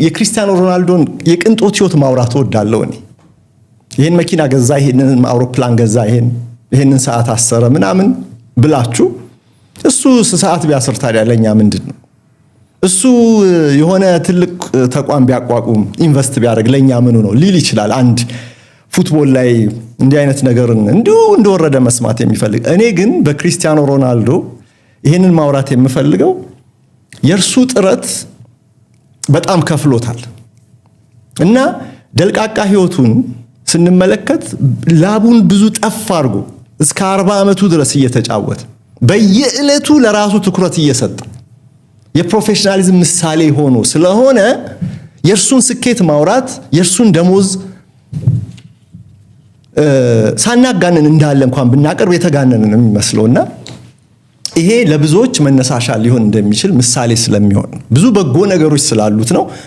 የክርስቲያኖ ሮናልዶን የቅንጦት ህይወት ማውራት ወዳለው እኔ ይሄን መኪና ገዛ፣ ይሄንን አውሮፕላን ገዛ፣ ይሄንን ሰዓት አሰረ ምናምን ብላችሁ እሱ ሰዓት ቢያስር ታዲያ ለኛ ምንድነው? እሱ የሆነ ትልቅ ተቋም ቢያቋቁም ኢንቨስት ቢያደርግ ለኛ ምኑ ነው ሊል ይችላል። አንድ ፉትቦል ላይ እንዲህ አይነት ነገርን እንዲሁ እንደወረደ መስማት የሚፈልግ እኔ ግን በክርስቲያኖ ሮናልዶ ይሄንን ማውራት የምፈልገው የእርሱ ጥረት በጣም ከፍሎታል እና ደልቃቃ ህይወቱን ስንመለከት ላቡን ብዙ ጠፍ አድርጎ እስከ 40 ዓመቱ ድረስ እየተጫወተ በየዕለቱ ለራሱ ትኩረት እየሰጠ የፕሮፌሽናሊዝም ምሳሌ ሆኖ ስለሆነ የእርሱን ስኬት ማውራት የእርሱን ደሞዝ ሳናጋነን እንዳለ እንኳን ብናቀርብ የተጋነነ ነው የሚመስለውና ይሄ ለብዙዎች መነሳሻ ሊሆን እንደሚችል ምሳሌ ስለሚሆን ብዙ በጎ ነገሮች ስላሉት ነው።